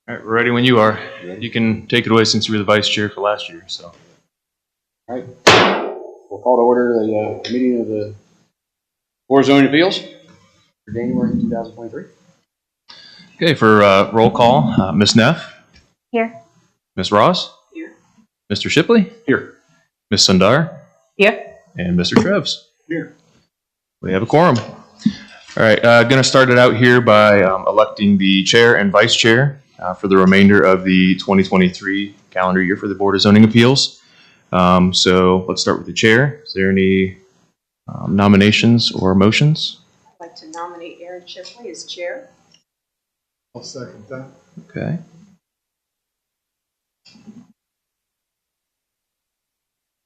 All right, we're ready when you are. You can take it away since you were the vice chair for last year. So. All right. We'll call to order the meeting of the Board of Zoning Appeals for January 2023. Okay, for roll call, Ms. Neff. Here. Ms. Ross. Here. Mr. Shipley. Here. Ms. Sundar. Here. And Mr. Treves. Here. We have a quorum. All right, going to start it out here by electing the chair and vice chair for the remainder of the 2023 calendar year for the Board of Zoning Appeals. So let's start with the chair. Is there any nominations or motions? I'd like to nominate Aaron Shipley as chair. I'll second that. Okay.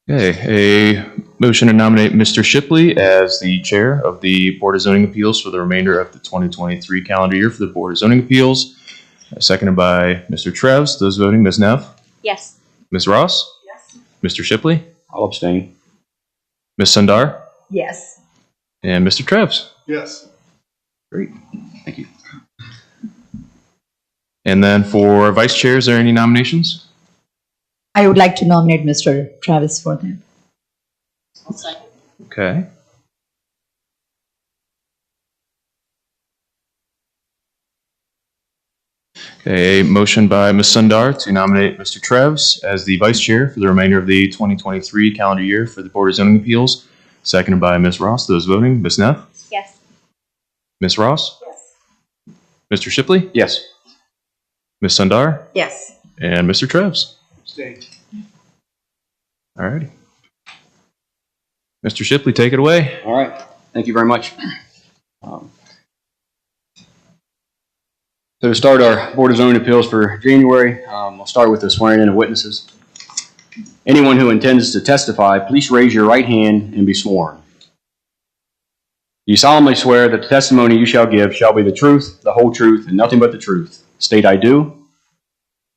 Okay, a motion to nominate Mr. Shipley as the chair of the Board of Zoning Appeals for the remainder of the 2023 calendar year for the Board of Zoning Appeals. Seconded by Mr. Treves. Those voting, Ms. Neff? Yes. Ms. Ross? Yes. Mr. Shipley? I'll abstain. Ms. Sundar? Yes. And Mr. Treves? Yes. Great, thank you. And then for vice chair, is there any nominations? I would like to nominate Mr. Travis for that. I'll second. Okay. Okay, a motion by Ms. Sundar to nominate Mr. Treves as the vice chair for the remainder of the 2023 calendar year for the Board of Zoning Appeals. Seconded by Ms. Ross. Those voting, Ms. Neff? Yes. Ms. Ross? Yes. Mr. Shipley? Yes. Ms. Sundar? Yes. And Mr. Treves? Abstain. All righty. Mr. Shipley, take it away. All right. Thank you very much. So to start our Board of Zoning Appeals for January, we'll start with the swearing in of witnesses. Anyone who intends to testify, please raise your right hand and be sworn. You solemnly swear that the testimony you shall give shall be the truth, the whole truth, and nothing but the truth. State I do.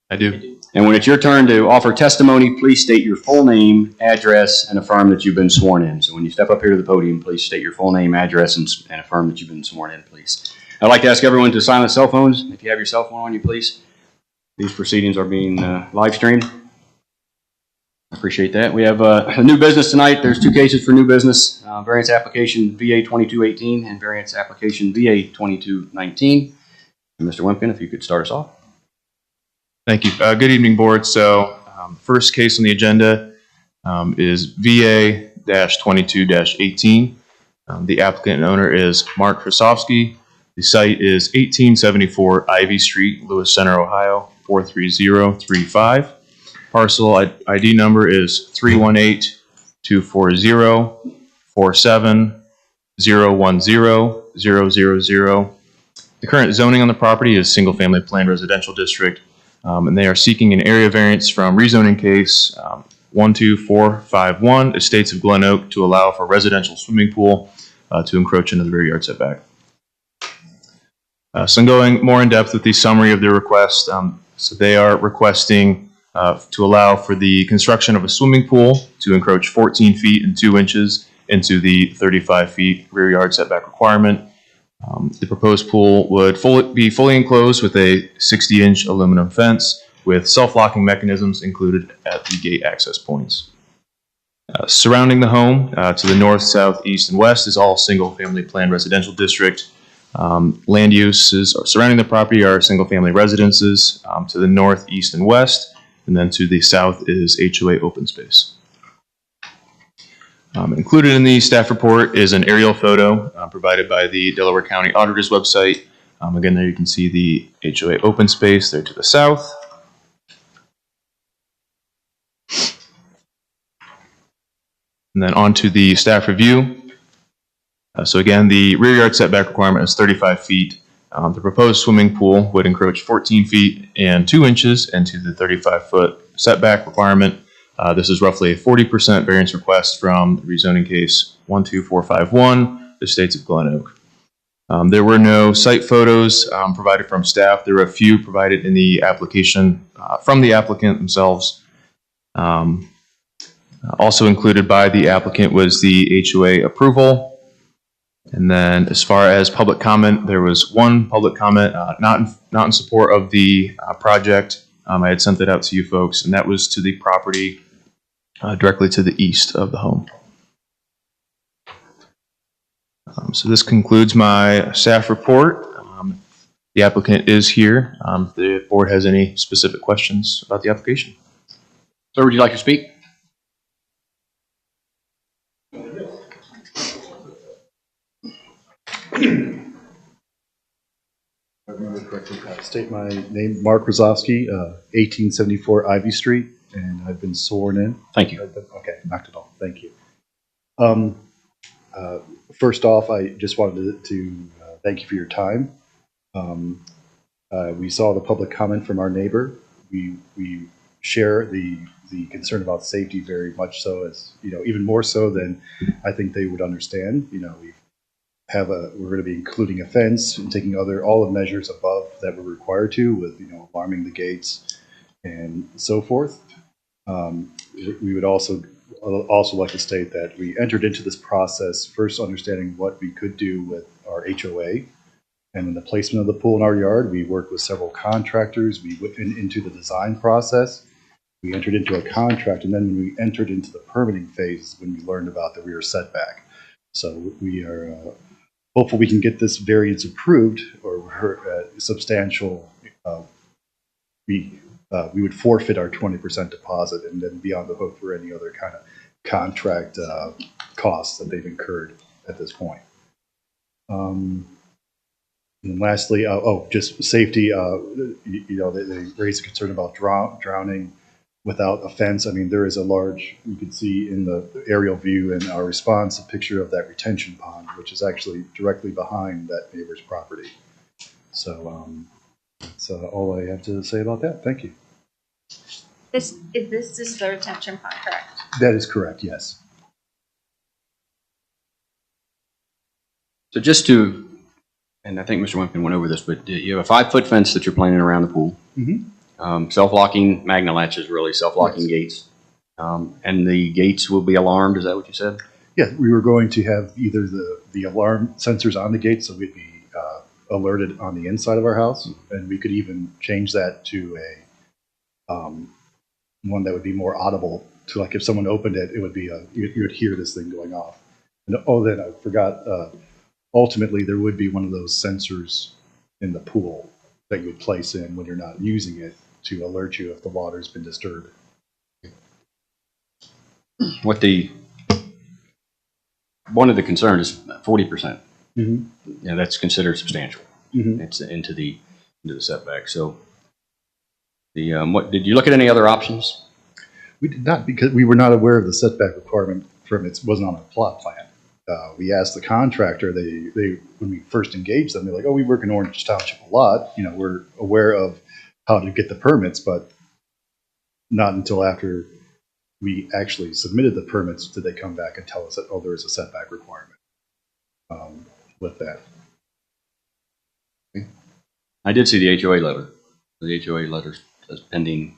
I do. And when it's your turn to offer testimony, please state your full name, address, and affirm that you've been sworn in. So when you step up here to the podium, please state your full name, address, and affirm that you've been sworn in, please. I'd like to ask everyone to silence cell phones. If you have your cell phone on you, please. These proceedings are being live streamed. I appreciate that. We have a new business tonight. There's two cases for new business. Variance application VA 2218 and variance application VA 2219. And Mr. Wimpkin, if you could start us off. Thank you. Good evening, board. So first case on the agenda is VA-22-18. The applicant and owner is Mark Krasovsky. The site is 1874 Ivy Street, Lewis Center, Ohio, 43035. Parcel ID number is 318-240-47-010-000. The current zoning on the property is single-family planned residential district, and they are seeking an area variance from rezoning case 12451, Estates of Glen Oak, to allow for a residential swimming pool to encroach into the rear yard setback. So I'm going more in depth with the summary of their request. So they are requesting to allow for the construction of a swimming pool to encroach 14 feet and 2 inches into the 35 feet rear yard setback requirement. The proposed pool would be fully enclosed with a 60-inch aluminum fence with self-locking mechanisms included at the gate access points. Surrounding the home to the north, south, east, and west is all single-family planned residential district. Land uses surrounding the property are single-family residences to the north, east, and west, and then to the south is HOA open space. Included in the staff report is an aerial photo provided by the Delaware County Auditor's website. Again, there you can see the HOA open space there to the south. And then on to the staff review. So again, the rear yard setback requirement is 35 feet. The proposed swimming pool would encroach 14 feet and 2 inches into the 35-foot setback requirement. This is roughly a 40% variance request from the rezoning case 12451, the Estates of Glen Oak. There were no site photos provided from staff. There were a few provided in the application from the applicant themselves. Also included by the applicant was the HOA approval. And then as far as public comment, there was one public comment, not in support of the project. I had sent that out to you folks, and that was to the property directly to the east of the home. So this concludes my staff report. The applicant is here. If the board has any specific questions about the application. Sir, would you like to speak? I remember correctly. State my name, Mark Rosowski, 1874 Ivy Street, and I've been sworn in. Thank you. Okay, knocked it off. Thank you. First off, I just wanted to thank you for your time. We saw the public comment from our neighbor. We share the concern about safety very much so, as even more so than I think they would understand. We're going to be including a fence and taking all the measures above that we're required to, with alarming the gates and so forth. We would also like to state that we entered into this process first understanding what we could do with our HOA and in the placement of the pool in our yard. We worked with several contractors. We went into the design process. We entered into a contract, and then when we entered into the permitting phase, when we learned about the rear setback. So we are hopeful we can get this variance approved, or substantial. We would forfeit our 20% deposit and then be on the hook for any other kind of contract costs that they've incurred at this point. And lastly, just safety. They raised a concern about drowning without a fence. I mean, there is a large, you can see in the aerial view in our response, a picture of that retention pond, which is actually directly behind that neighbor's property. So that's all I have to say about that. Thank you. Is this the retention pond, correct? That is correct, yes. So just to, and I think Mr. Wimpkin went over this, but you have a 5-foot fence that you're planning around the pool. Mm-hmm. Self-locking Magna latches, really, self-locking gates. And the gates will be alarmed, is that what you said? Yeah, we were going to have either the alarm sensors on the gate, so we'd be alerted on the inside of our house, and we could even change that to a one that would be more audible, to like if someone opened it, it would be you would hear this thing going off. And then I forgot, ultimately there would be one of those sensors in the pool that you would place in when you're not using it to alert you if the water's been disturbed. One of the concerns is 40%. Mm-hmm. Yeah, that's considered substantial. Mm-hmm. It's into the setback. So what did you look at any other options? We did not, because we were not aware of the setback requirement from it wasn't on our plot plan. We asked the contractor, they when we first engaged them, they're like, oh, we work in Orange Township a lot. We're aware of how to get the permits, but not until after we actually submitted the permits did they come back and tell us that, oh, there is a setback requirement with that. I did see the HOA letter. The HOA letter says pending.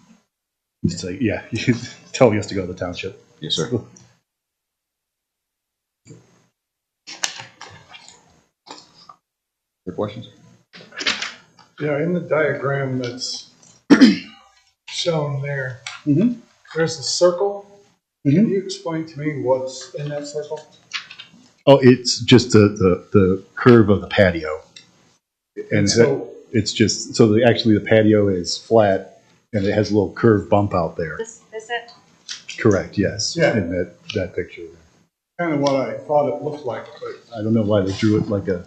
It's like, yeah, telling us to go to the township. Yes, sir. Other questions? Yeah, in the diagram that's shown there, Mm-hmm. there's a circle. Mm-hmm. Can you explain to me what's in that circle? Oh, it's just the curve of the patio. And So it's just, so actually the patio is flat and it has a little curved bump out there. This it? Correct, yes. Yeah. In that picture there. kind of what I thought it looked like, but I don't know why they drew it like you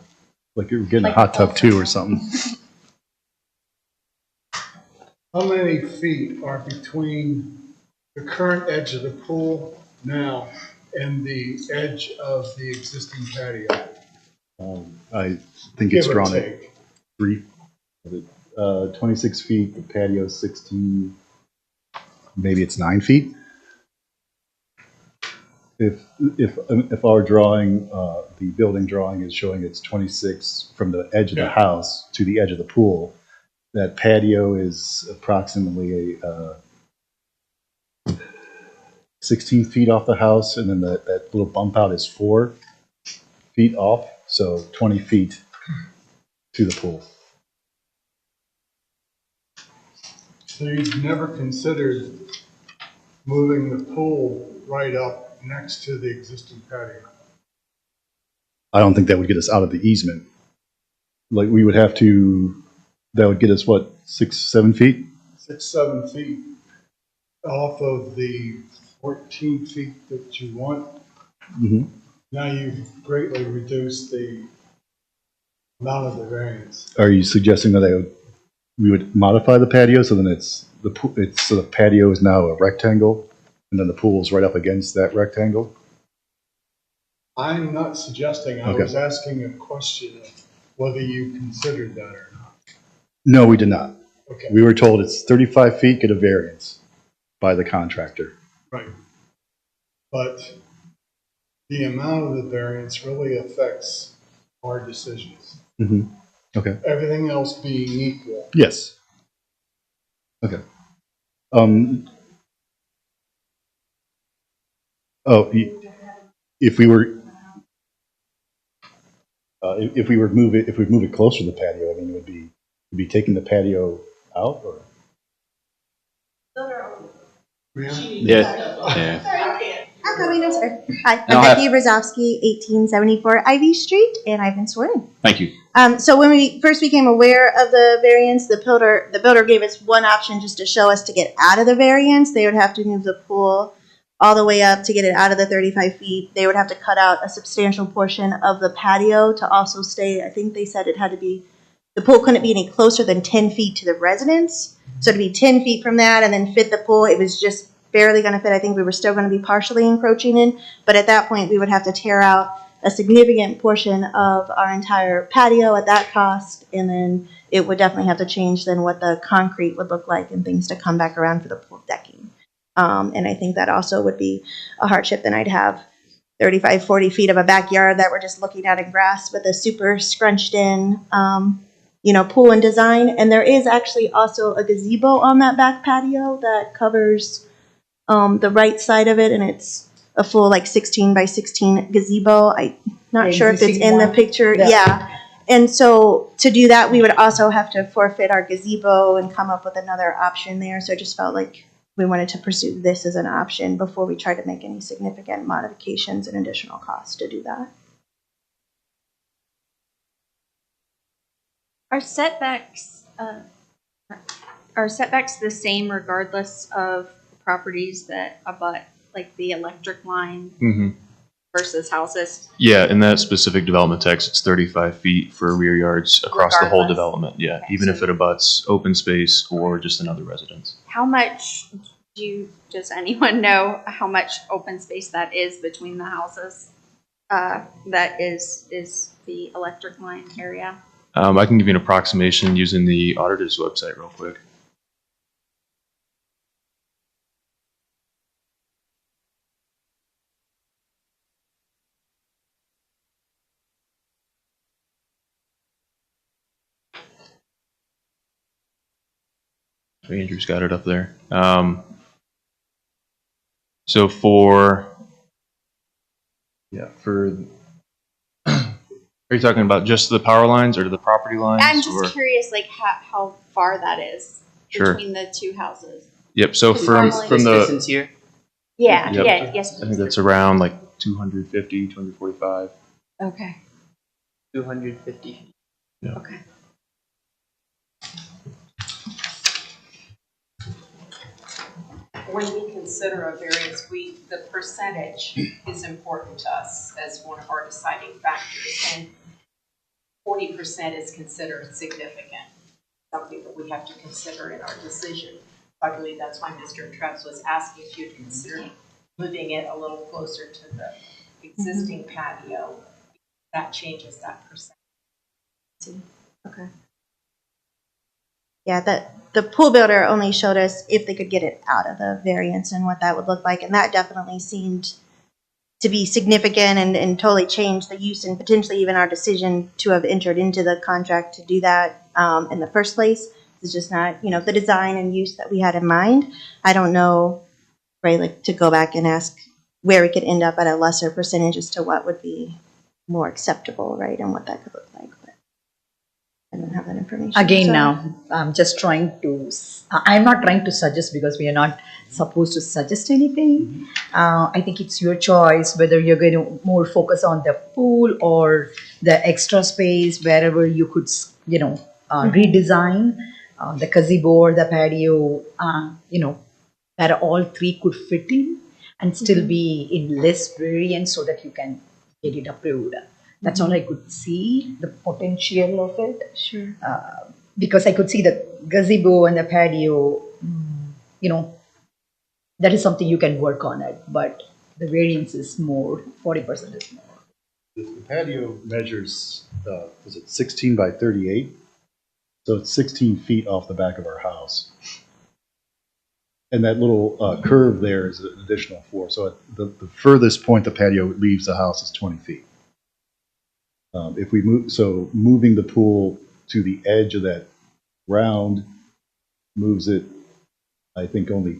were getting Like a hot a tub too or something. how many feet are between the current edge of the pool now and the edge of the existing patio? I think it's Give or drawn at take. 26 feet, the patio is 16, maybe it's 9 feet. If our drawing, the building drawing is showing it's 26 from the edge of the house to the edge of the pool, that patio is approximately 16 feet off the house, and then that little bump out is 4 feet off. so 20 feet to the pool. So you've never considered moving the pool right up next to the existing patio? I don't think that would get us out of the easement. Like, we would have to, that would get us, what, 6, 7 feet? 6, 7 feet off of the 14 feet that you want. Mm-hmm. Now you've greatly reduced the amount of the variance. Are you suggesting that we would modify the patio so then so the patio is now a rectangle, and then the pool is right up against that rectangle? I'm not suggesting, I Okay. was asking a question of whether you considered that or not. No, we did not. Okay, We were told it's 35 feet, get a variance by the contractor. right. But the amount of the variance really affects our decisions. Mm-hmm. Okay. Everything else being equal. Yes. Okay. Oh, if we were, if we move it closer to the patio, I mean, it would be taking the patio out, or? Ma'am? Yeah. I'm coming, no, sir. Hi, And I'll I'm Becky Brzezowski, 1874 Ivy Street, and I've been sworn in. Thank you. So when we first became aware of the variance, the builder gave us one option just to show us to get out of the variance. They would have to move the pool all the way up to get it out of the 35 feet. They would have to cut out a substantial portion of the patio to also stay, I think they said it had to be, the pool couldn't be any closer than 10 feet to the residence. So to be 10 feet from that and then fit the pool, it was just barely going to fit. I think we were still going to be partially encroaching in, but at that point we would have to tear out a significant portion of our entire patio at that cost, and then it would definitely have to change then what the concrete would look like and things to come back around for the pool decking. And I think that also would be a hardship. Then I'd have 35, 40 feet of a backyard that we're just looking at in grass with a super scrunched in, pool and design. And there is actually also a gazebo on that back patio that covers the right side of it, and it's a full 16 by 16 gazebo. I'm not The sure if it's existing in the one? picture. Yeah. And so to do that, we would also have to forfeit our gazebo and come up with another option there. So I just felt like we wanted to pursue this as an option before we try to make any significant modifications and additional costs to do that. Are setbacks the same regardless of properties that abut, like the electric line Mm-hmm. versus houses? Yeah, in that specific development text, it's 35 feet for rear yards across the whole Regardless. development. Yeah, Okay, even so- if it abuts open space or just another residence. How much does anyone know how much open space that is between the houses? That is the electric line area. I can give you an approximation using the auditor's website real quick. So Andrew's got it up there. So for are you talking about just the power lines or the property lines? I'm or? just curious, like how far that is Sure. between the two houses. Yep. So Because from normally- from This the distance here? Yeah, Yep. yeah, yes. I think that's around like 250, 245. Okay. 250. Okay. When we consider a variance, the percentage is important to us as one of our deciding factors. And 40% is considered significant, something that we have to consider in our decision. I believe that's why Mr. Travis was asking if you'd consider moving it a little closer to the existing patio. That changes that percentage. Okay. Yeah, the pool builder only showed us if they could get it out of the variance and what that would look like, and that definitely seemed to be significant and totally changed the use and potentially even our decision to have entered into the contract to do that in the first place. It's just not, the design and use that we had in mind. I don't know, right, to go back and ask where we could end up at a lesser percentage as to what would be more acceptable, right, and what that could look like. But I don't have that information. Again, So- now, I'm just trying to, I'm not trying to suggest because we are not supposed to suggest anything. I think it's your choice whether you're going to more focus on the pool or the extra space, wherever you could, redesign the gazebo or the patio, where all three could fit in and still be in less variance so that you can get it approved. That's all I could see, the potential of it. Sure. Because I could see the gazebo and the patio, that is something you can work on it, but the variance is more, 40% is more. The patio measures, was it 16 by 38? So it's 16 feet off the back of our house. And that little curve there is an additional 4. So at the furthest point the patio leaves the house is 20 feet. If we moving the pool to the edge of that round moves it, I think, only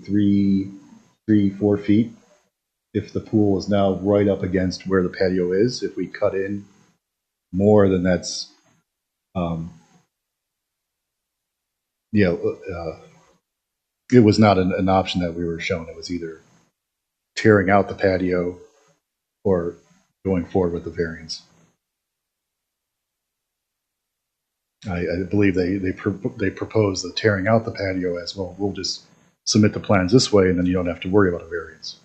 4 feet. If the pool is now right up against where the patio is, if we cut in more, then that's, it was not an option that we were shown. It was either tearing out the patio or going forward with the variance. I believe they proposed the tearing out the patio as well. We'll just submit the plans this way, and then you don't have to worry about a variance.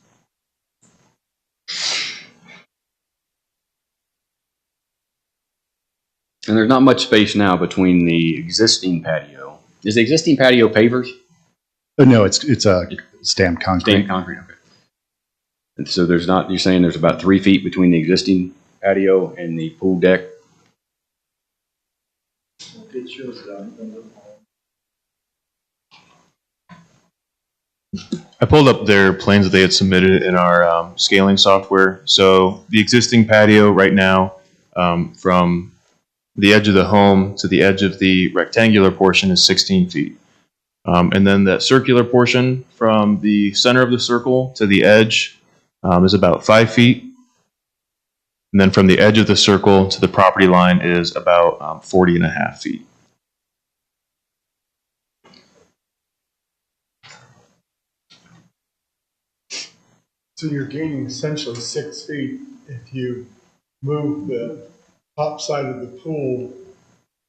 And there's not much space now between the existing patio. Is the existing patio pavers? No, it's stamped concrete. Stamped concrete, okay. And so there's not, you're saying there's about 3 feet between the existing patio and the pool deck? It shows that. I pulled up their plans that they had submitted in our scaling software. So the existing patio right now, from the edge of the home to the edge of the rectangular portion is 16 feet. And then that circular portion from the center of the circle to the edge is about 5 feet. And then from the edge of the circle to the property line is about 40.5 feet. So you're gaining essentially 6 feet if you move the top side of the pool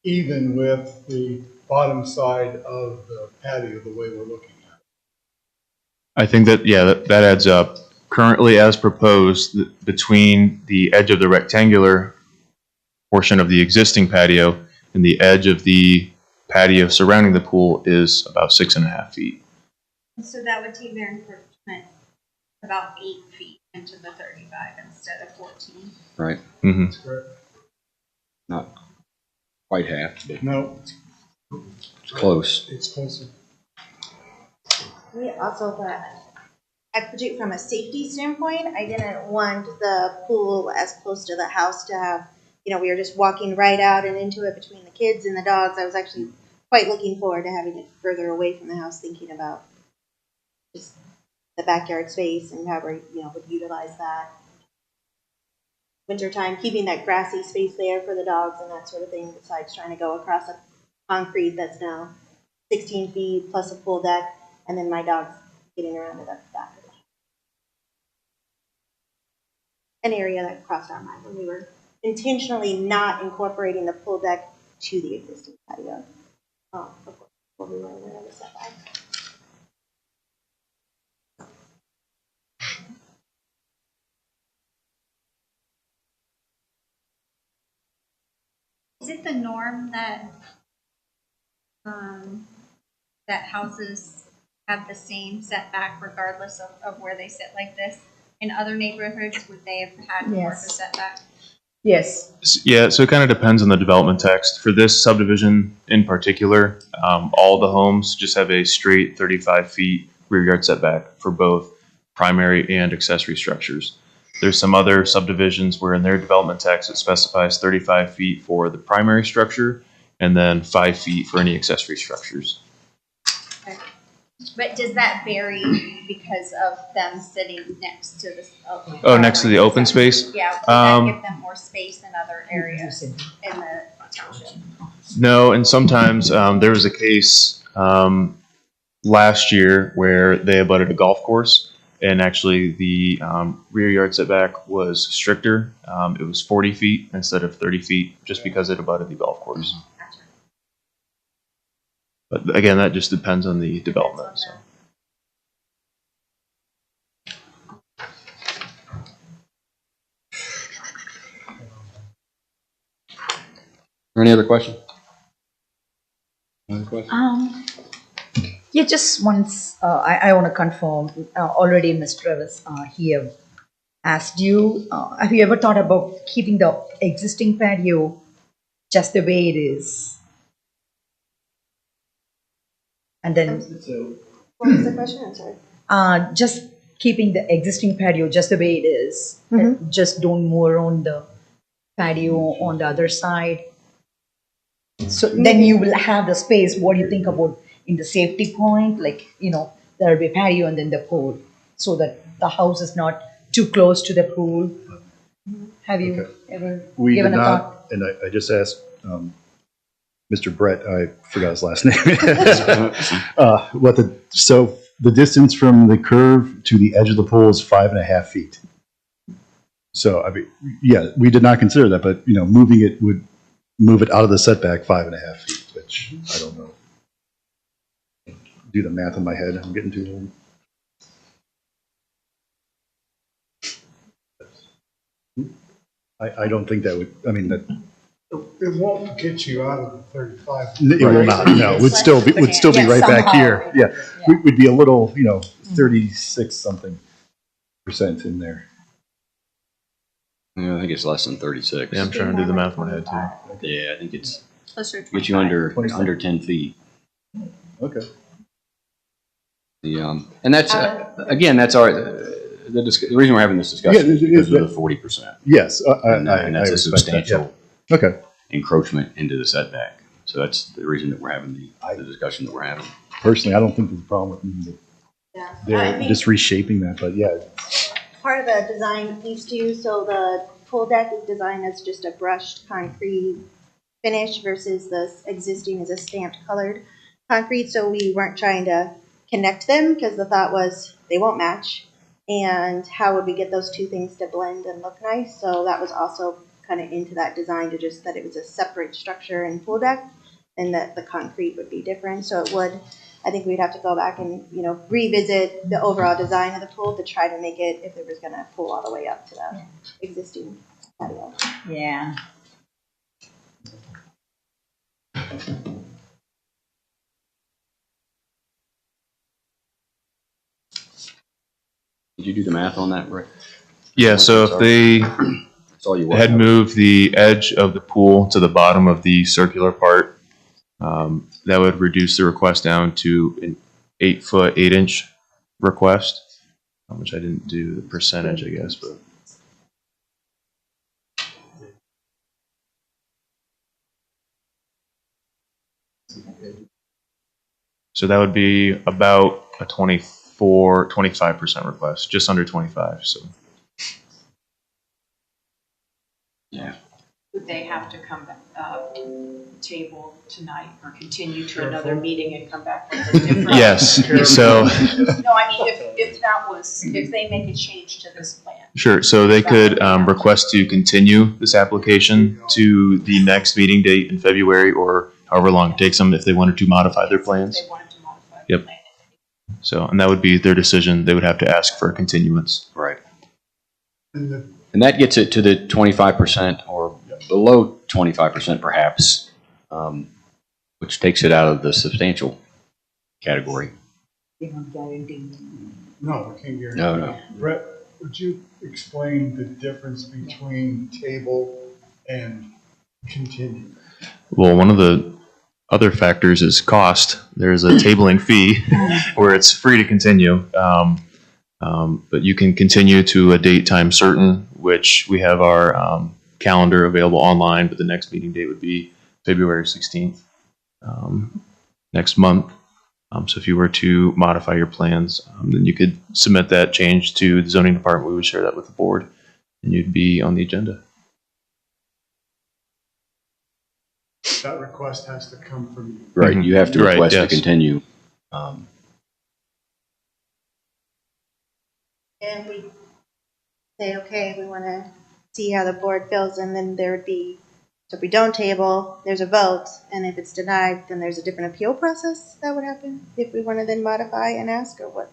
even with the bottom side of the patio, the way we're looking at it. I think that, yeah, that adds up. Currently, as proposed, between the edge of the rectangular portion of the existing patio and the edge of the patio surrounding the pool is about 6.5 feet. So that would take their encroachment about 8 feet into the 35 instead of 14. Right. Mm-hmm. That's correct. Not quite half, but No, it's close. it's closer. We also thought, from a safety standpoint, I didn't want the pool as close to the house to have, we were just walking right out and into it between the kids and the dogs. I was actually quite looking forward to having it further away from the house, thinking about just the backyard space and how we, would utilize that. Wintertime, keeping that grassy space there for the dogs and that sort of thing, besides trying to go across a concrete that's now 16 feet plus a pool deck, and then my dogs getting around to the back of the house. An area that crossed our mind when we were intentionally not incorporating the pool deck to the existing patio. Of course, when we were aware of the setback. Is it the norm that that houses have the same setback regardless of where they sit like this? In other neighborhoods, would they have had more of a Yes. setback? Yes. Yeah, so it kind of depends on the development text. For this subdivision in particular, all the homes just have a straight 35 feet rear yard setback for both primary and accessory structures. There's some other subdivisions where in their development text it specifies 35 feet for the primary structure and then 5 feet for any accessory structures. Okay. But does that vary because of them sitting next to the? Oh, next to the open space? Yeah, does that Um, give them more space in other areas in the township? No, and sometimes there was a case last year where they abutted a golf course, and actually the rear yard setback was stricter. It was 40 feet instead of 30 feet, just because it abutted the golf course. Gotcha. But again, that just depends on the development. So. Any other questions? Other questions? Yeah, just once, I want to confirm, already Mr. Travis here asked you, have you ever thought about keeping the existing patio just the way it is? And then What was the question? I'm sorry. just keeping the existing patio just the way it is. Mhm. Just don't move around the patio on the other side. So then you will have the space. What do you think about in the safety point? Like, there will be patio and then the pool, so that the house is not too close to the pool. Have you Okay. ever We given did a not, thought? and I just asked Mr. Brett, I forgot his last name. So the distance from the curve to the edge of the pool is 5.5 feet. So, I mean, yeah, we did not consider that, but, moving it would move it out of the setback 5.5 feet, which I don't know. Do the math in my head, I'm getting too old. I don't think that would, I mean, that, It won't get you out of the 35. it will not, no, would still be right back here. Yeah, we'd be a little, 36 something % in there. Yeah, I think it's less than 36. Yeah, I'm trying to do the math in my head too. Yeah, I think it's Closer to get you 25. under 10 feet. Okay. And that's again, that's the reason we're having this discussion is because of the 40%, Yes, and I that's a respect that, substantial yeah. Okay. encroachment into the setback. So that's the reason that we're having the discussion that we're having. Personally, I don't think there's a problem with them. Yeah. I They're think just reshaping that, but yeah. part of the design piece too, so the pool deck is designed as just a brushed concrete finish versus the existing is a stamped colored concrete, so we weren't trying to connect them because the thought was they won't match, and how would we get those two things to blend and look nice? So that was also kind of into that design, to just that it was a separate structure and pool deck, and that the concrete would be different. So it would, I think we'd have to go back and, revisit the overall design of the pool to try to make it, if it was gonna pool all the way up to the existing patio. Yeah. Did you do the math on that, Rick? Yeah, so if they That's all you had moved the edge of the pool to the bottom of the circular part, that would reduce the request down to an 8-foot 8-inch request, which I didn't do the percentage, I guess, but. So that would be about a 25% request, just under 25. So Yeah. Would they have to come back, table tonight or continue to another meeting and come back with a different? yes. So No, I mean, if they make a change to this plan. sure. So they could request to continue this application to the next meeting date in February, or however long it takes them if they wanted to modify their plans. They wanted to modify the Yep. plan. So, and that would be their decision. They would have to ask for a continuance. Right. And And that gets it to the 25% or below 25% perhaps, which takes it out of the substantial category. They're not guaranteeing. no, we can't guarantee. No. Brett, would you explain the difference between table and continue? Well, one of the other factors is cost. There's a tabling fee where it's free to continue. But you can continue to a date time certain, which we have our calendar available online, but the next meeting date would be February 16th, next month. So if you were to modify your plans, then you could submit that change to the zoning department. We would share that with the board, and you'd be on the agenda. That request has to come from you. Right, you have to Right, request to yes. continue. And we say, okay, we want to see how the board feels, and then there would be, so if we don't table, there's a vote, and if it's denied, then there's a different appeal process that would happen if we want to then modify and ask, or what?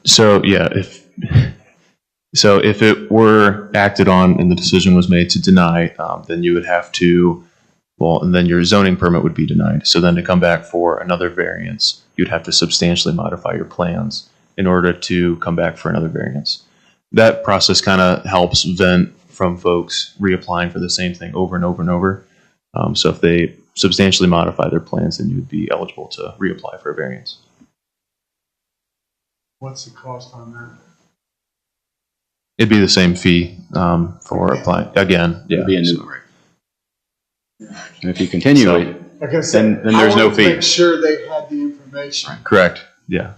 So yeah, if it were acted on and the decision was made to deny, then you would have to, well, and then your zoning permit would be denied. So then to come back for another variance, you'd have to substantially modify your plans in order to come back for another variance. That process kind of helps vent from folks reapplying for the same thing over and over and over. So if they substantially modify their plans, then you would be eligible to reapply for a variance. What's the cost on that? It'd be the same fee for applying again. Yeah. It'd be a new rate. And if you continue it, Like I said, Then there's I no wanted to fee. make sure they had the information. Correct. Yeah.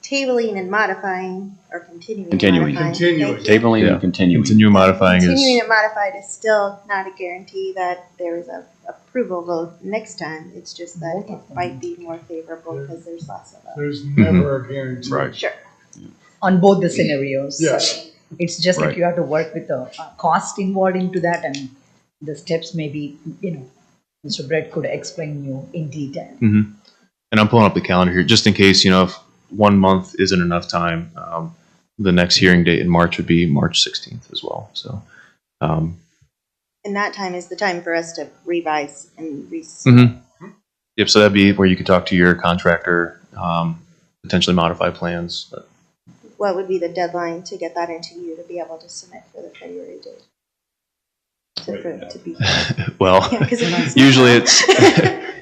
Tabling and modifying, or continuing? Continuing. modifying? Continuing. Thank you. tabling Yeah. and continuing. Continue modifying Continuing is and modified is still not a guarantee that there is a approval vote next time. It's just that it might be more favorable because there's less of a. There's never a guarantee. Right. Sure. On both the scenarios. Yes. It's just Right. like you have to work with the cost involved into that, and the steps maybe, Mr. Brett could explain you in detail. And I'm pulling up the calendar here just in case, if 1 month isn't enough time. The next hearing date in March would be March 16th as well. So, And that time is the time for us to revise and yep. So that'd be where you could talk to your contractor, potentially modify plans. What would be the deadline to get that into you to be able to submit for the February date? To be. Well, Yeah, 'cause it's-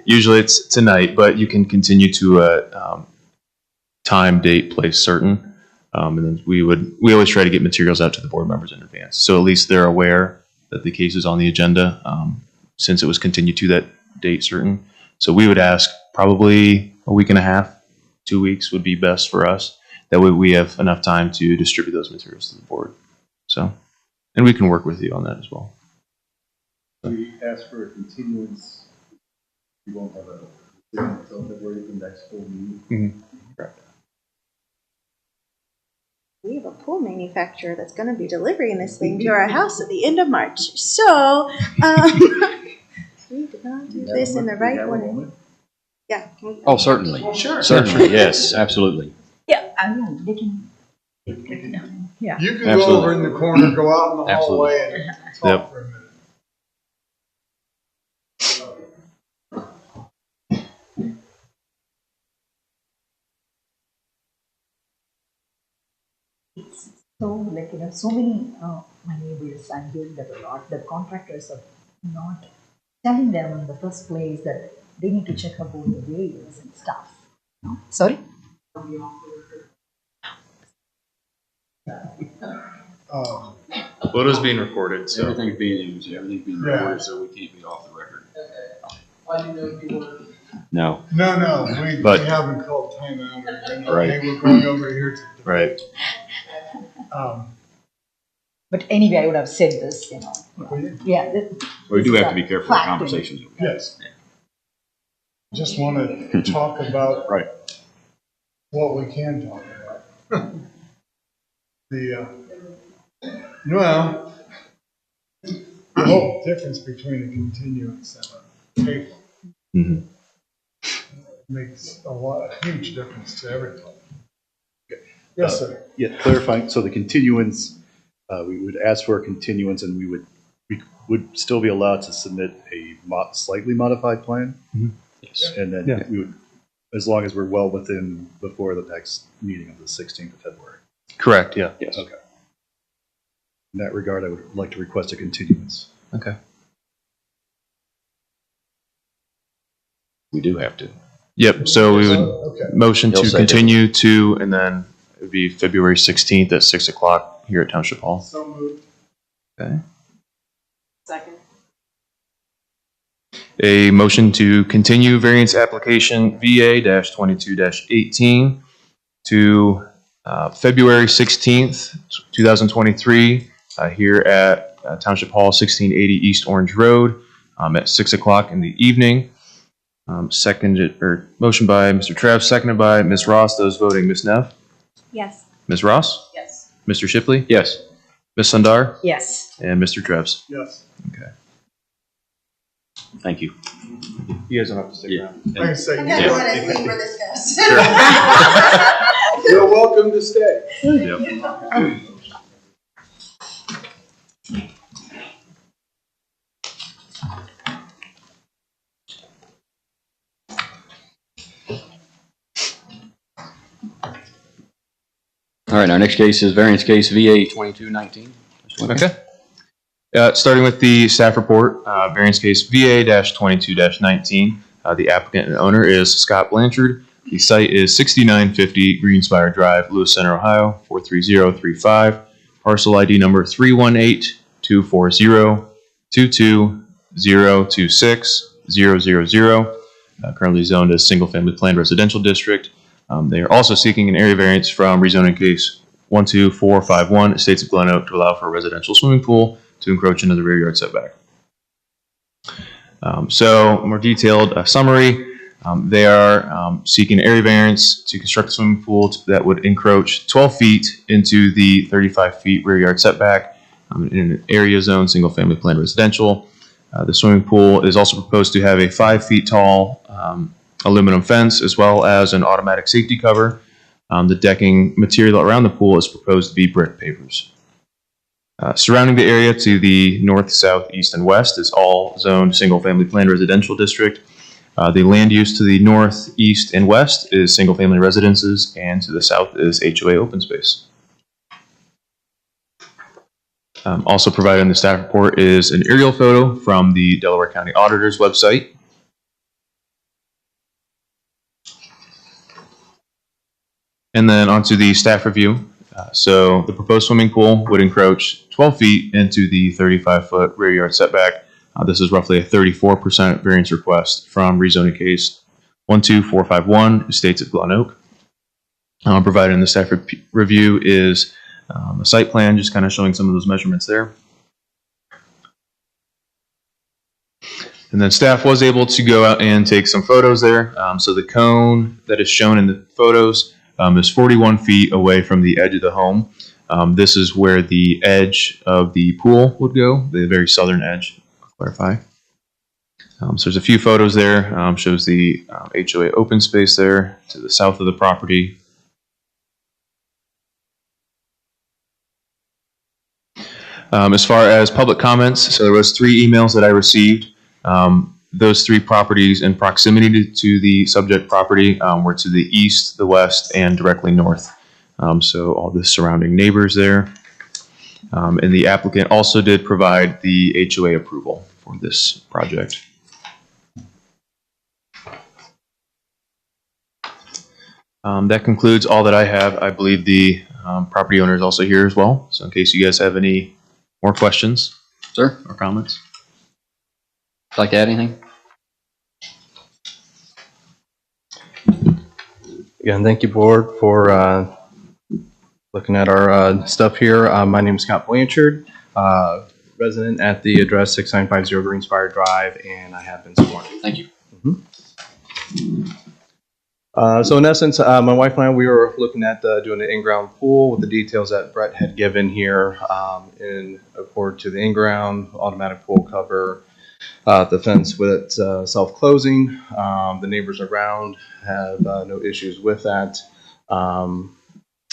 usually it's tonight, but you can continue to a time, date, place certain. And then we always try to get materials out to the board members in advance. So at least they're aware that the case is on the agenda, since it was continued to that date certain. So we would ask probably a week and a half, 2 weeks would be best for us. That way we have enough time to distribute those materials to the board. So, and we can work with you on that as well. We ask for a continuance. We won't have a decision until February, the next full meeting. We have a pool manufacturer that's going to be delivering this thing to our house at the end of March. So, we did not do this in the right way. Yeah. Can we, Oh, certainly. Sure. Certainly, yes, absolutely. Yeah, I know, they can. Yeah. You can Absolutely. go over in the corner, go out in the Absolutely. hallway and talk for a minute. So, so many, my neighbors, I'm hearing that a lot, the contractors are not telling them in the first place that they need to check about the variance and stuff. Sorry? Photo's being recorded, so. Everything's being used, everything's being Yeah. recorded, so we can't be off the record. No, No, we But- haven't called timeout or anything. Right. We're going over here to. Right. But anyway, I would have said this, Yeah. we do have to be careful with conversations. Yes. Just want to talk about. Right. What we can talk about. Well, the whole difference between a continuance and a table Mhm. makes a huge difference to everybody. Yes, sir. Yeah, clarifying, so the continuance, we would ask for a continuance and we would still be allowed to submit a slightly modified plan. Yes. And then Yeah. we would, as long as we're well within, before the next meeting of the 16th of February. Correct, yeah. Yes. Okay. In that regard, I would like to request a continuance. Okay. We do have to. Yep, so we would Okay. motion He'll to second. continue to, and then it would be February 16th at 6 o'clock here at Township Hall. So moved. Okay. Second. A motion to continue variance application VA-22-18 to February 16th, 2023, here at Township Hall, 1680 East Orange Road, at 6 o'clock in the evening. Motion by Mr. Trev, seconded by Ms. Ross. Those voting, Ms. Neff? Yes. Ms. Ross? Yes. Mr. Shipley? Yes. Ms. Sundar? Yes. And Mr. Trevs? Yes. Okay. Thank you. You guys don't have to stick around. I can say, I'm Yeah. gonna want to leave for this guest. you're welcome to stay. Yep. All right, our next case is variance case VA 2219. Okay. Starting with the staff report, variance case VA-22-19. The applicant and owner is Scott Blanchard. The site is 6950 Greenspire Drive, Lewis Center, Ohio, 43035. Parcel ID number 318-240-22026-000. Currently zoned as single-family planned residential district. They are also seeking an area variance from rezoning case 12451, Estates of Glen Oak, to allow for a residential swimming pool to encroach into the rear yard setback. So, more detailed summary. They are seeking area variance to construct a swimming pool that would encroach 12 feet into the 35 feet rear yard setback in an area zone, single-family planned residential. The swimming pool is also proposed to have a 5 feet tall aluminum fence, as well as an automatic safety cover. The decking material around the pool is proposed to be brick pavers. Surrounding the area to the north, south, east, and west is all zoned single-family planned residential district. The land use to the north, east, and west is single-family residences, and to the south is HOA open space. Also provided in the staff report is an aerial photo from the Delaware County Auditor's website. And then onto the staff review. So the proposed swimming pool would encroach 12 feet into the 35-foot rear yard setback. This is roughly a 34% variance request from rezoning case 12451, Estates of Glen Oak. Provided in the staff review is a site plan, just kind of showing some of those measurements there. And then staff was able to go out and take some photos there. So the cone that is shown in the photos is 41 feet away from the edge of the home. This is where the edge of the pool would go, the very southern edge, I'll clarify. So there's a few photos there. Shows the HOA open space there to the south of the property. As far as public comments, so there was 3 emails that I received. Those 3 properties in proximity to the subject property were to the east, the west, and directly north. So all the surrounding neighbors there. And the applicant also did provide the HOA approval for this project. That concludes all that I have. I believe the property owner is also here as well. So in case you guys have any more questions. Sir, Or comments? would you like to add anything? Again, thank you, board, for looking at our stuff here. My name is Scott Blanchard, resident at the address 6950 Greenspire Drive, and I have been sworn. Thank you. So in essence, my wife and I, we were looking at doing an in-ground pool with the details that Brett had given here in accord to the in-ground, automatic pool cover, the fence with it self-closing. The neighbors around have no issues with that.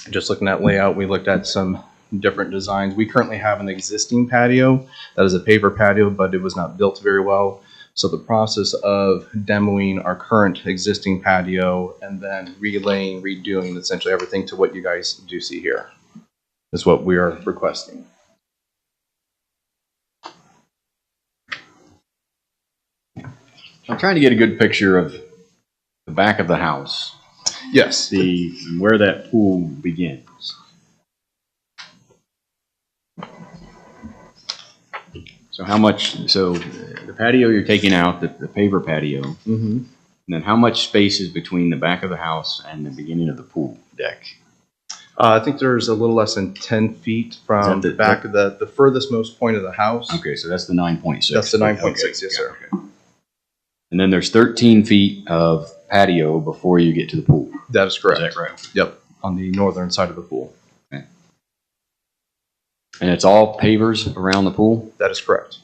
Just looking at layout, we looked at some different designs. We currently have an existing patio that is a paver patio, but it was not built very well. So the process of demoing our current existing patio and then relaying, redoing essentially everything to what you guys do see here is what we are requesting. I'm trying to get a good picture of the back of the house, Yes. where that pool begins. So how much, so the patio you're taking out, the paver patio, Mm-hmm. and then how much space is between the back of the house and the beginning of the pool deck? I think there's a little less than 10 feet from the- the back of the furthest most point of the house. Okay, so that's the 9.6. That's the 9.6, Okay, yes, sir. okay. And then there's 13 feet of patio before you get to the pool. That is correct. Is that correct? Yep, on the northern side of the pool. And it's all pavers around the pool? That is correct.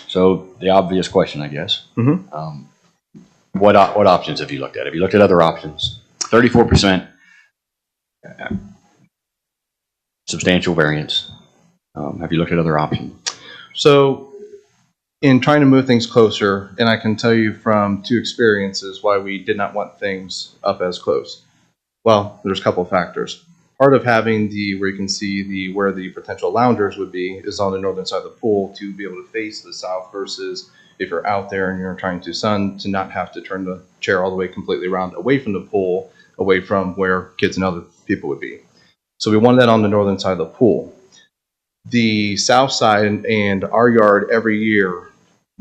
So the obvious question, I guess. Mhm. What options have you looked at? Have you looked at other options? 34% substantial variance. Have you looked at other options? So, in trying to move things closer, and I can tell you from 2 experiences why we did not want things up as close. Well, there's a couple of factors. Part of having where you can see where the potential loungers would be is on the northern side of the pool to be able to face the south versus if you're out there and you're trying to sun, to not have to turn the chair all the way completely around away from the pool, away from where kids and other people would be. So we wanted that on the northern side of the pool. The south side and our yard every year,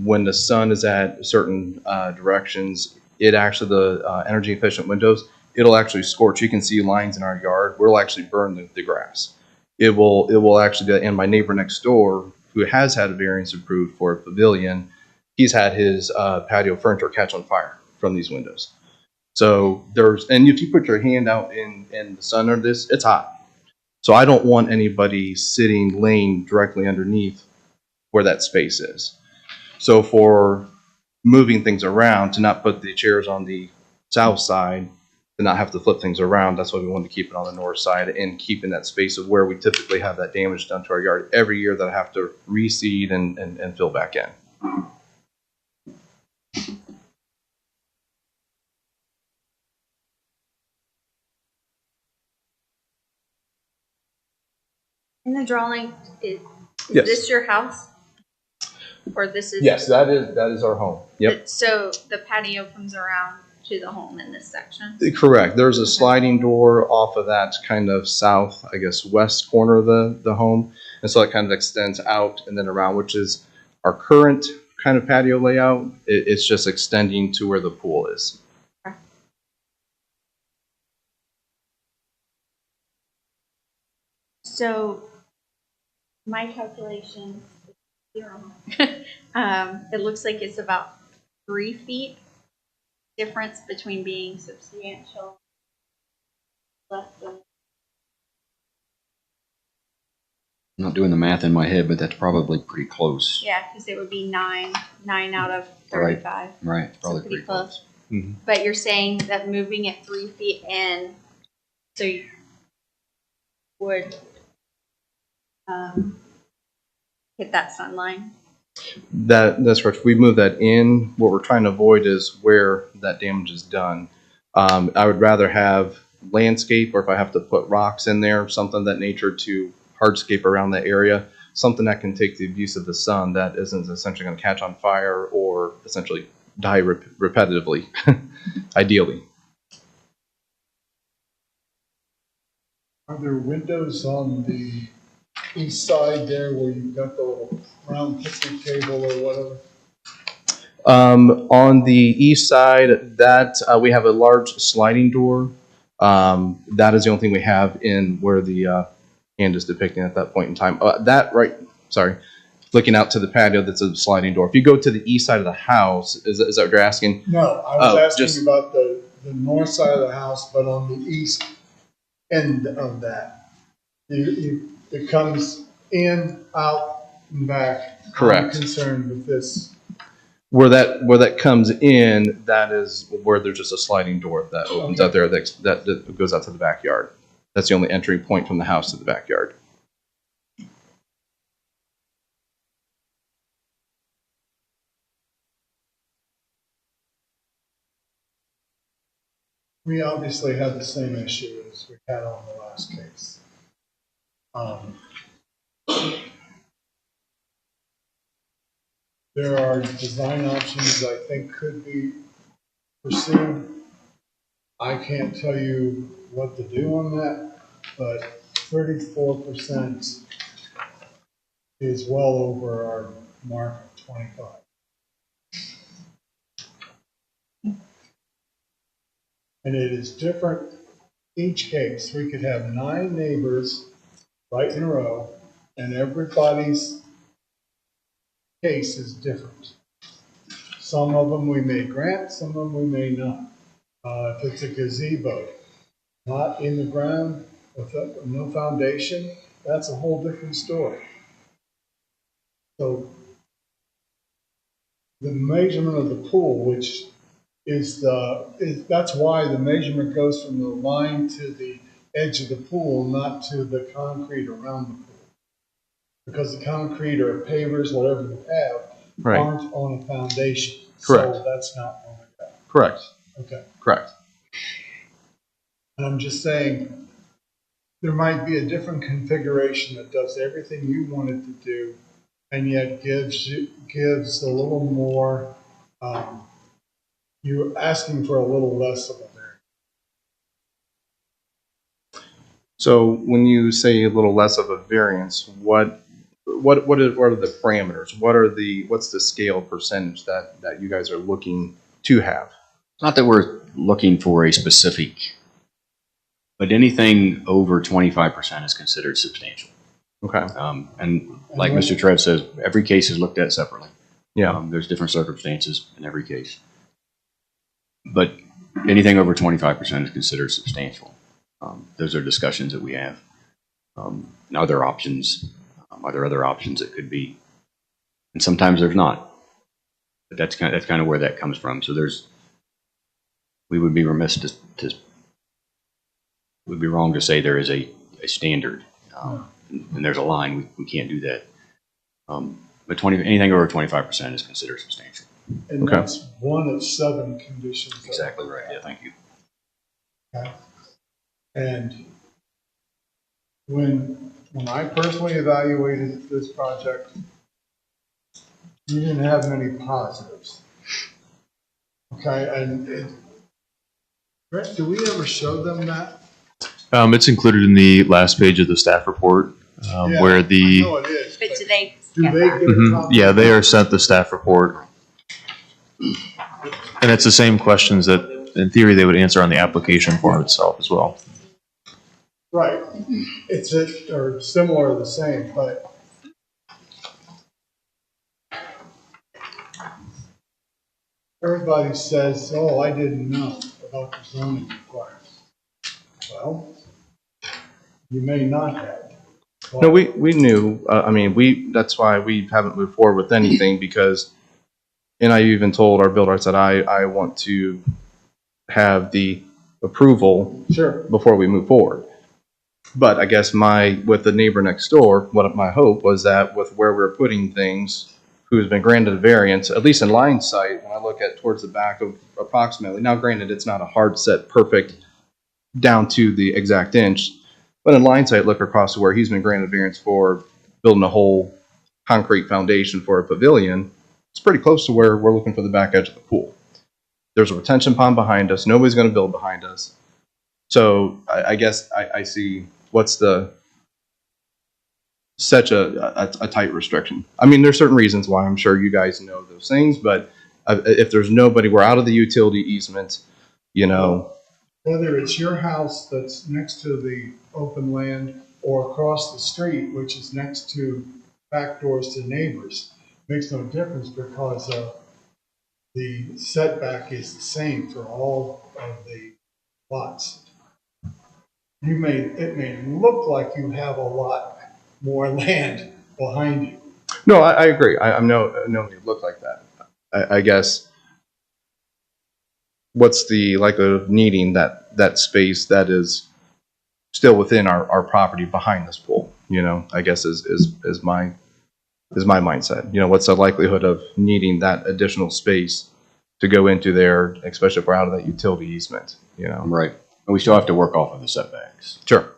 when the sun is at certain directions, it actually, the energy efficient windows, it'll actually scorch. You can see lines in our yard. We'll actually burn the grass. It will actually do that. And my neighbor next door, who has had a variance approved for a pavilion, he's had his patio furniture catch on fire from these windows. So and if you put your hand out in the sun under this, it's hot. So I don't want anybody laying directly underneath where that space is. So for moving things around, to not put the chairs on the south side, to not have to flip things around, that's why we wanted to keep it on the north side and keep in that space of where we typically have that damage done to our yard every year that I have to reseed and fill back in. In the drawing, is Yes. this your house? Or this is? Yes, that is our home. Yep. So the patio comes around to the home in this section? Correct. There's a sliding door off of that kind of south, I guess, west corner of the home. And so it kind of extends out and then around, which is our current kind of patio layout. It's just extending to where the pool is. So my calculation, it looks like it's about 3 feet difference between being substantial less than. I'm not doing the math in my head, but that's probably pretty close. Yeah, because it would be nine out of 35. Right, So probably pretty pretty close. Mhm. But you're saying that moving it 3 feet in, so you would hit that sun line? That's correct. We move that in. What we're trying to avoid is where that damage is done. I would rather have landscape, or if I have to put rocks in there, something of that nature to hardscape around that area, something that can take the abuse of the sun that isn't essentially going to catch on fire or essentially die repetitively, ideally. Are there windows on the east side there where you've got the little round picnic table or whatever? On the east side, that we have a large sliding door. That is the only thing we have in where the hand is depicting at that point in time. Looking out to the patio, that's a sliding door. If you go to the east side of the house, is that what you're asking? No, I was asking just- about the north side of the house, but on the east end of that. It comes in, out, and back. Correct. I'm concerned with this. Where that comes in, that is where there's just a sliding door that opens out there that goes out to the backyard. That's the only entry point from the house to the backyard. We obviously had the same issue as we had on the last case. There are design options I think could be pursued. I can't tell you what to do on that, but 34% is well over our mark of 25. And it is different each case. We could have 9 neighbors right in a row, and everybody's case is different. Some of them we may grant, some of them we may not. If it's a gazebo, not in the ground, with no foundation, that's a whole different story. So the measurement of the pool, which that's why the measurement goes from the line to the edge of the pool, not to the concrete around the pool. Because the concrete or pavers, whatever you have, Right. aren't on a foundation. Correct. So that's not one we got. Correct. Okay. Correct. And I'm just saying, there might be a different configuration that does everything you want it to do, and yet gives a little more, you're asking for a little less of a variance. So when you say a little less of a variance, what are the parameters? What's the scale percentage that you guys are looking to have? It's not that we're looking for a specific, but anything over 25% is considered substantial. Okay. And like Mr. Trev says, every case is looked at separately. Yeah. There's different circumstances in every case. But anything over 25% is considered substantial. Those are discussions that we have. Other options, are there other options that could be? And sometimes there's not. But that's kind of where that comes from. So we would be remiss we'd be wrong to say there is a standard, and there's a line. We can't do that. But anything over 25% is considered substantial. And Okay. that's one of 7 conditions. Exactly right. Yeah, thank you. Okay. And when I personally evaluated this project, you didn't have many positives. Okay, and Brett, do we ever show them that? It's included in the last page of the staff report, Yeah, where I the, know it is, But but do they do get they that? get a copy? yeah, they are sent the staff report. And it's the same questions that, in theory, they would answer on the application form itself as well. Right, it's or similar or the same, but everybody says, oh, I didn't know about the zoning requirements. Well, you may not have. No, we knew. That's why we haven't moved forward with anything because, and I even told our builder, I said, I want to have the approval Sure. before we move forward. But I guess with the neighbor next door, my hope was that with where we're putting things, who has been granted a variance, at least in line sight, when I look at towards the back of approximately, now granted, it's not a hard set perfect down to the exact inch, but in line sight, look across to where he's been granted variance for building a whole concrete foundation for a pavilion. It's pretty close to where we're looking for the back edge of the pool. There's a retention pond behind us. Nobody's going to build behind us. So I guess I see what's such a tight restriction. I mean, there's certain reasons why. I'm sure you guys know those things, but if there's nobody, we're out of the utility easement, Whether it's your house that's next to the open land or across the street, which is next to back doors to neighbors, makes no difference because the setback is the same for all of the lots. It may look like you have a lot more land behind you. No, I agree. I'm nobody look like that. I guess what's the likelihood of needing that space that is still within our property behind this pool? I guess is my mindset. What's the likelihood of needing that additional space to go into there, especially if we're out of that utility easement? Right. And we still have to work off of the setbacks. Sure.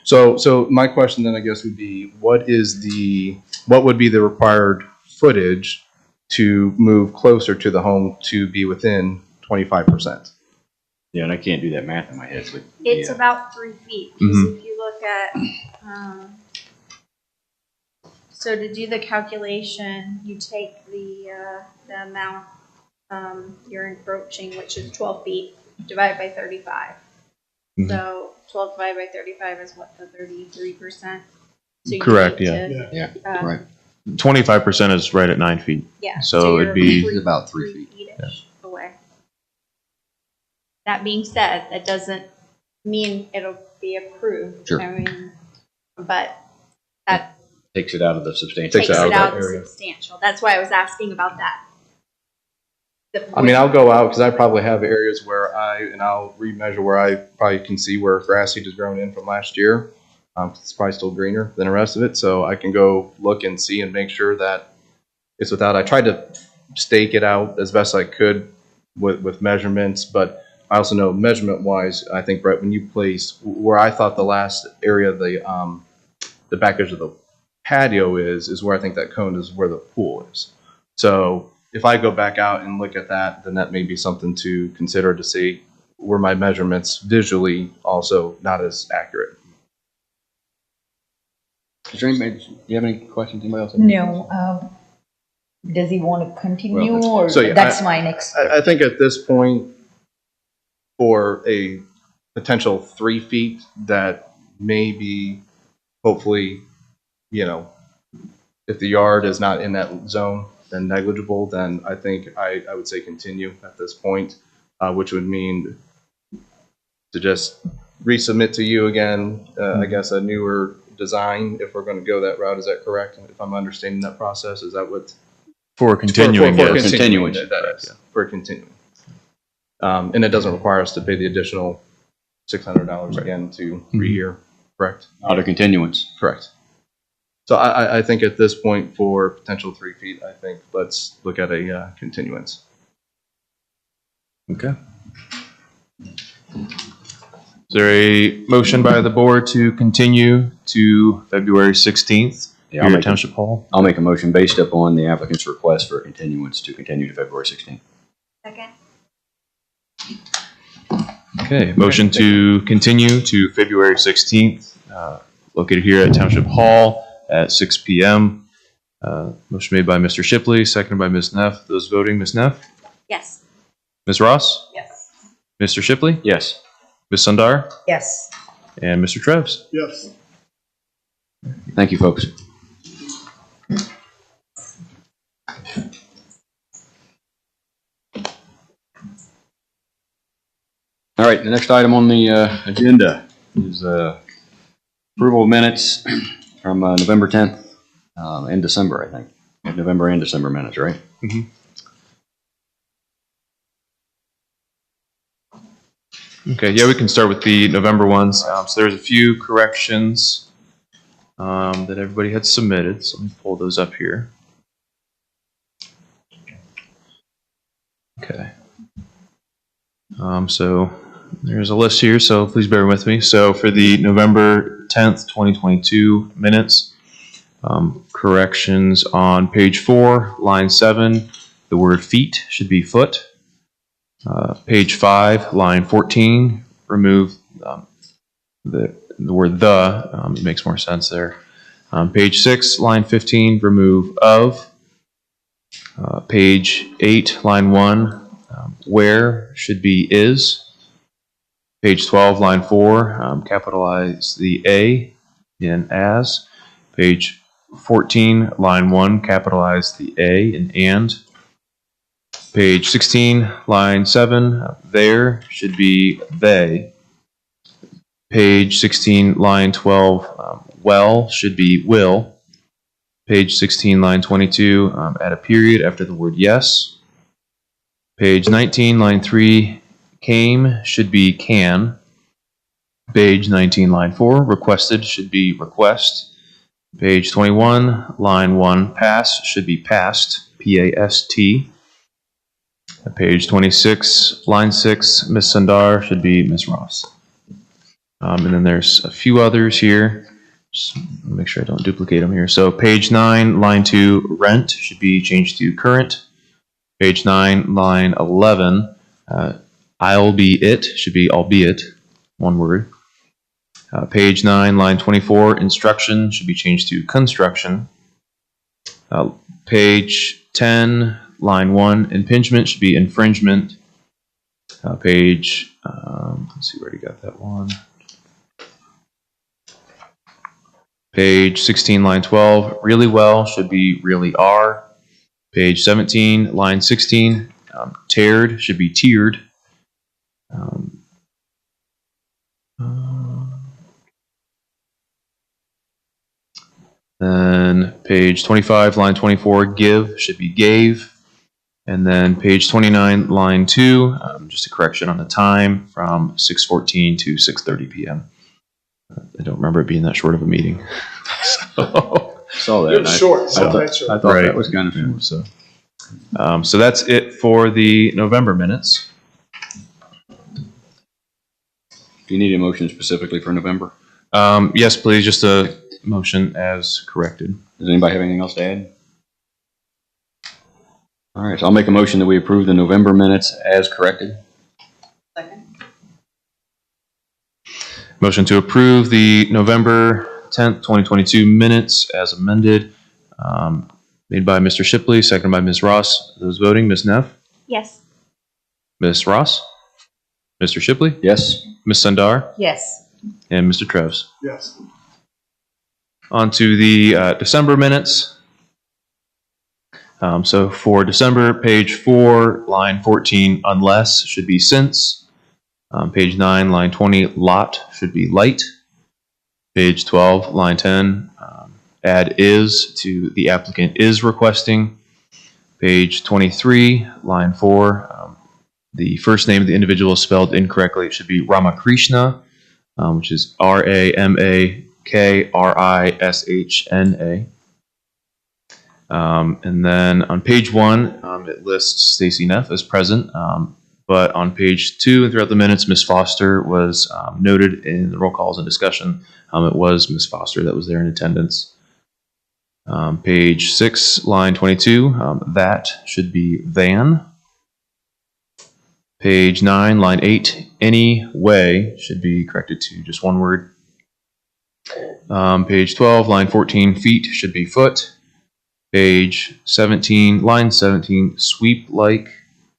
So my question then I guess would be, what would be the required footage to move closer to the home to be within 25%? Yeah, and I can't do that math in my head. But It's yeah. about 3 feet, because if you look at, so to do the calculation, you take the amount, you're encroaching, which is 12 feet, divide by 35. Mhm. So 12 divided by 35 is what, the 33%? So you Correct, need yeah. to, Yeah, right. 25% is right at 9 feet. Yeah. So it'd you're be- It's about 3 feet. feet-ish away. That being said, that doesn't mean it'll be approved. Sure. I mean, but that Takes it out of the substantial. takes it out it of out that of area. substantial. That's why I was asking about that. I mean, I'll go out because I probably have areas where I'll remeasure where I probably can see where grass seed has grown in from last year. It's probably still greener than the rest of it, so I can go look and see and make sure that it's without. I tried to stake it out as best I could with measurements, but I also know measurement wise, I think Brett, when you place where I thought the last area of the back edge of the patio is where I think that cone is where the pool is. So if I go back out and look at that, then that may be something to consider to see where my measurements visually also not as accurate. Is there anybody, do you have any questions? Anybody else? No. Does he want to continue, Well, or so, yeah, that's my next? I think at this point, for a potential 3 feet, that may be hopefully, if the yard is not in that zone, then negligible, then I think I would say continue at this point, which would mean to just resubmit to you again, I guess a newer design if we're going to go that route. Is that correct? If I'm understanding that process, is that what? For continuing, For yes. continuing. Continuance. That is, for continuing. And it doesn't require us to pay the additional $600 again to rehear, correct? Not a continuance. Correct. So I think at this point for potential 3 feet, I think let's look at a continuance. Okay. Is there a motion by the board to continue to February 16th Yeah, here at Township Hall? I'll make a motion based upon the applicant's request for a continuance to continue to February 16th. Second. Okay, motion to continue to February 16th, located here at Township Hall at 6 p.m. Motion made by Mr. Shipley, seconded by Ms. Neff. Those voting, Ms. Neff? Yes. Ms. Ross? Yes. Mr. Shipley? Yes. Ms. Sundar? Yes. And Mr. Treves? Yes. Thank you, folks. All right, the next item on the agenda is approval of minutes from November 10th and December, I think. November and December minutes, right? Mhm. Okay, yeah, we can start with the November ones. So there's a few corrections that everybody had submitted. So let me pull those up here. Okay. So there's a list here, so please bear with me. So for the November 10th, 2022 minutes, corrections on page 4, line 7, the word feet should be foot. Page 5, line 14, remove the word the. It makes more sense there. Page 6, line 15, remove of. Page 8, line 1, where should be is. Page 12, line 4, capitalize the A in as. Page 14, line 1, capitalize the A in and. Page 16, line 7, there should be they. Page 16, line 12, well should be will. Page 16, line 22, add a period after the word yes. Page 19, line 3, came should be can. Page 19, line 4, requested should be request. Page 21, line 1, pass should be passed, P-A-S-T. Page 26, line 6, Ms. Sundar should be Ms. Ross. And then there's a few others here. Just make sure I don't duplicate them here. So page 9, line 2, rent should be changed to current. Page 9, line 11, I'll be it should be albeit, one word. Page 9, line 24, instruction should be changed to construction. Page 10, line 1, impingement should be infringement. Let's see where you got that one. Page 16, line 12, really well should be really are. Page 17, line 16, teared should be tiered. Then page 25, line 24, give should be gave. And then page 29, line 2, just a correction on the time from 6:14 to 6:30 p.m. I don't remember it being that short of a meeting. Saw that. It was short, so I that's short. thought Right. that was kind of short. So that's it for the November minutes. Do you need a motion specifically for November? Yes, please, just a motion as corrected. Does anybody have anything else to add? All right, so I'll make a motion that we approve the November minutes as corrected. Second. Motion to approve the November 10th, 2022 minutes as amended, made by Mr. Shipley, seconded by Ms. Ross. Those voting, Ms. Neff, Yes. Ms. Ross, Mr. Shipley, Yes? Ms. Sundar, Yes. and Mr. Treves. Yes. On to the December minutes. So for December, page 4, line 14, unless should be since. Page 9, line 20, lot should be light. Page 12, line 10, add is to the applicant is requesting. Page 23, line 4, the first name of the individual is spelled incorrectly. It should be Ramakrishna, which is Ramakrishna. And then on page 1, it lists Stacy Neff as present, but on page 2 and throughout the minutes, Ms. Foster was noted in the roll calls and discussion. It was Ms. Foster that was there in attendance. Page 6, line 22, that should be Van. Page 9, line 8, any way should be corrected to just one word. Page 12, line 14, feet should be foot. Page 17, line 17, sweep like.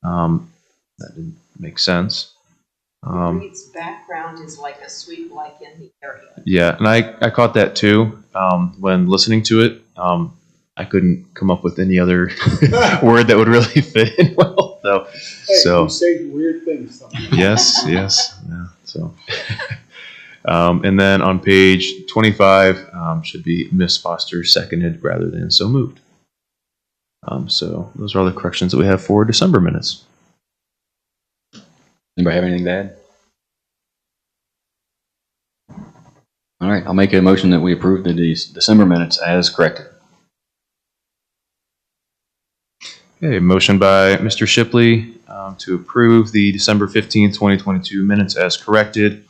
That didn't make sense. Reed's background is like a sweep like in the area. Yeah, and I caught that too when listening to it. I couldn't come up with any other word that would really fit in well. So You say weird things sometimes. yes. Yeah, so. And then on page 25 should be Miss Foster seconded rather than so moved. So those are all the corrections that we have for December minutes. Anybody have anything to add? All right, I'll make a motion that we approve the December minutes as corrected. Okay, motion by Mr. Shipley to approve the December 15th, 2022 minutes as corrected.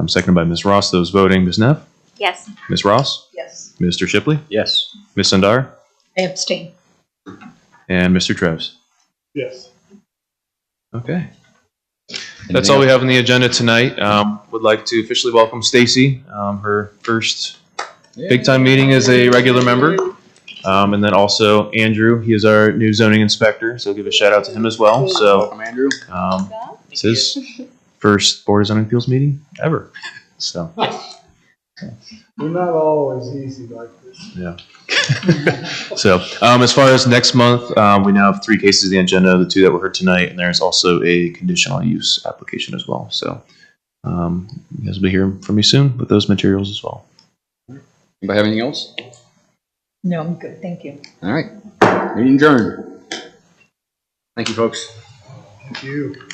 Seconded by Ms. Ross. Those voting, Ms. Neff, Yes. Ms. Ross, Yes. Mr. Shipley, Yes. Ms. Sundar, I abstain. and Mr. Treves. Yes. Okay. That's all we have on the agenda tonight. Would like to officially welcome Stacy, her first big time meeting as a regular member. And then also Andrew, he is our new zoning inspector, so give a shout out to him as well. So Welcome, Andrew. it's his first Board of Zoning Appeals meeting ever. So We're not always easy like this. yeah. So as far as next month, we now have 3 cases on the agenda, the 2 that were heard tonight, and there's also a conditional use application as well. So you guys will be hearing from me soon with those materials as well. Anybody have anything else? No, I'm good. Thank you. All right, meeting adjourned. Thank you, folks. Thank you.